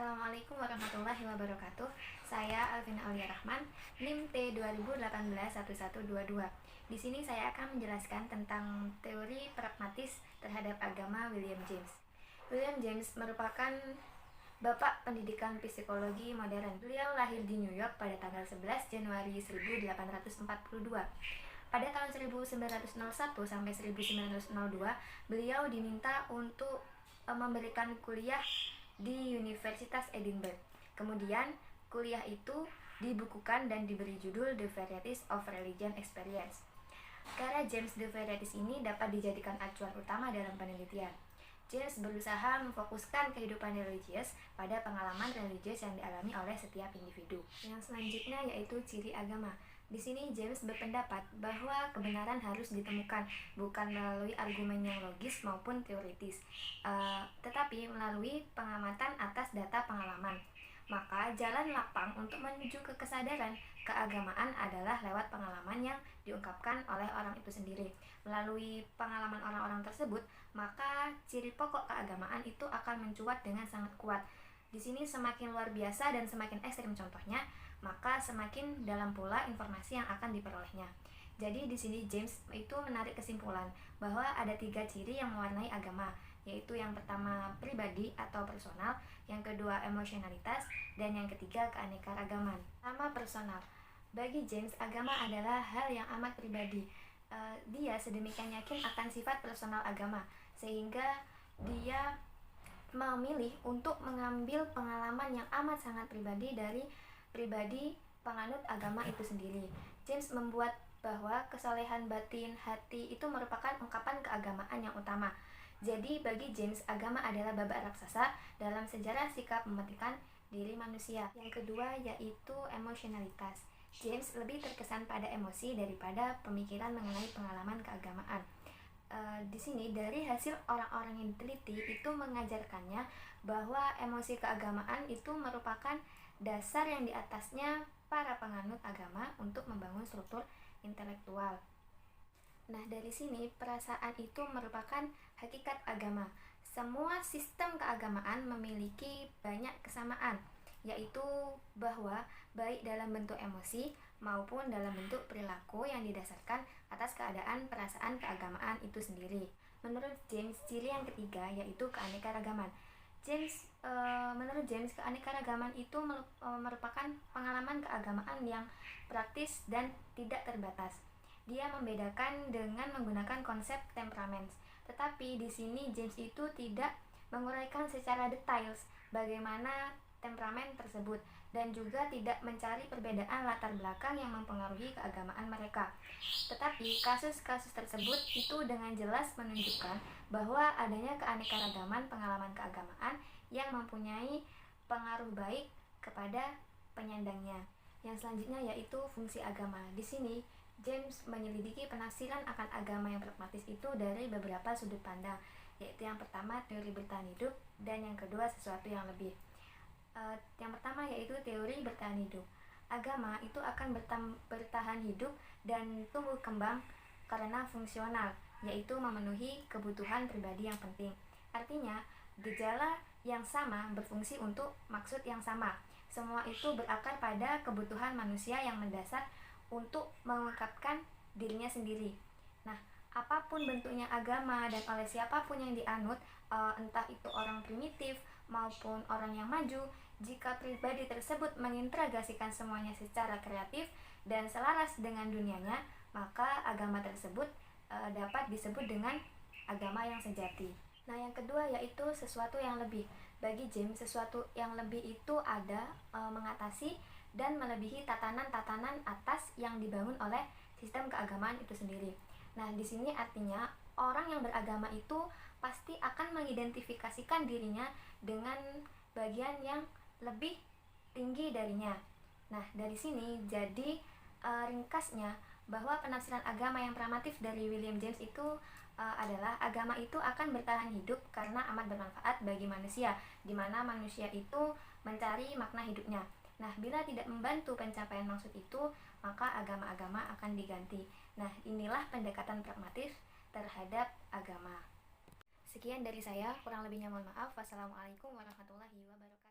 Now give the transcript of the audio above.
Assalamualaikum warahmatullahi wabarakatuh. Saya Alvina Aulia Rahman, NIM T 20181122. Di sini saya akan menjelaskan tentang teori pragmatis terhadap agama William James. William James merupakan bapak pendidikan psikologi modern. Beliau lahir di New York pada tanggal 11 Januari 1842. Pada tahun 1901 sampai 1902, beliau diminta untuk memberikan kuliah di Universitas Edinburgh. Kemudian kuliah itu dibukukan dan diberi judul The Varieties of Religion Experience. Karya James The Varieties ini dapat dijadikan acuan utama dalam penelitian. James berusaha memfokuskan kehidupan religius pada pengalaman religius yang dialami oleh setiap individu. Yang selanjutnya yaitu ciri agama. Di sini James berpendapat bahwa kebenaran harus ditemukan bukan melalui argumen yang logis maupun teoritis, tetapi melalui pengamatan atas data pengalaman. Maka jalan lapang untuk menuju ke kesadaran keagamaan adalah lewat pengalaman yang diungkapkan oleh orang itu sendiri. Melalui pengalaman orang-orang tersebut, maka ciri pokok keagamaan itu akan mencuat dengan sangat kuat. Di sini semakin luar biasa dan semakin ekstrim contohnya, maka semakin dalam pula informasi yang akan diperolehnya. Jadi di sini James itu menarik kesimpulan bahwa ada 3 ciri yang mewarnai agama, yaitu yang pertama pribadi atau personal, yang kedua emosionalitas, dan yang ketiga keanekaragaman. Pertama personal. Bagi James, agama adalah hal yang amat pribadi. Dia sedemikian yakin akan sifat personal agama, sehingga dia memilih untuk mengambil pengalaman yang amat sangat pribadi dari pribadi penganut agama itu sendiri. James membuat bahwa kesolehan batin hati itu merupakan ungkapan keagamaan yang utama. Jadi bagi James, agama adalah babak raksasa dalam sejarah sikap mematikan diri manusia. Yang kedua yaitu emosionalitas. James lebih terkesan pada emosi daripada pemikiran mengenai pengalaman keagamaan. Di sini dari hasil orang-orang yang diteliti itu mengajarkannya bahwa emosi keagamaan itu merupakan dasar yang diatasnya para penganut agama untuk membangun struktur intelektual. Nah, dari sini perasaan itu merupakan hakikat agama. Semua sistem keagamaan memiliki banyak kesamaan, yaitu bahwa baik dalam bentuk emosi maupun dalam bentuk perilaku yang didasarkan atas keadaan perasaan keagamaan itu sendiri. Menurut James, ciri yang ketiga yaitu keanekaragaman. Menurut James, keanekaragaman itu merupakan pengalaman keagamaan yang praktis dan tidak terbatas. Dia membedakan dengan menggunakan konsep temperamen. Tetapi di sini James itu tidak menguraikan secara detail bagaimana temperamen tersebut dan juga tidak mencari perbedaan latar belakang yang mempengaruhi keagamaan mereka. Tetapi kasus-kasus tersebut itu dengan jelas menunjukkan bahwa adanya keanekaragaman pengalaman keagamaan yang mempunyai pengaruh baik kepada penyandangnya. Yang selanjutnya yaitu fungsi agama. Di sini James menyelidiki penafsiran akan agama yang pragmatis itu dari beberapa sudut pandang, yaitu yang pertama teori bertahan hidup dan yang kedua sesuatu yang lebih. Yang pertama yaitu teori bertahan hidup. Agama itu akan bertahan hidup dan tumbuh kembang karena fungsional, yaitu memenuhi kebutuhan pribadi yang penting. Artinya, gejala yang sama berfungsi untuk maksud yang sama. Semua itu berakar pada kebutuhan manusia yang mendasar untuk mengungkapkan dirinya sendiri. Nah, apapun bentuknya agama dan oleh siapapun yang dianut, entah itu orang primitif maupun orang yang maju, jika pribadi tersebut mengintegrasikan semuanya secara kreatif dan selaras dengan dunianya, maka agama tersebut dapat disebut dengan agama yang sejati. Nah, yang kedua yaitu sesuatu yang lebih. Bagi James, sesuatu yang lebih itu ada mengatasi dan melebihi tatanan-tatanan atas yang dibangun oleh sistem keagamaan itu sendiri. Nah, di sini artinya orang yang beragama itu pasti akan mengidentifikasikan dirinya dengan bagian yang lebih tinggi darinya. Nah, dari sini jadi ringkasnya bahwa penafsiran agama yang pragmatis dari William James itu adalah agama itu akan bertahan hidup karena amat bermanfaat bagi manusia, di mana manusia itu mencari makna hidupnya. Nah, bila tidak membantu pencapaian maksud itu, maka agama-agama akan diganti. Nah, inilah pendekatan pragmatis terhadap agama. Sekian dari saya, kurang lebihnya mohon maaf. Wassalamualaikum warahmatullahi wabarakatuh.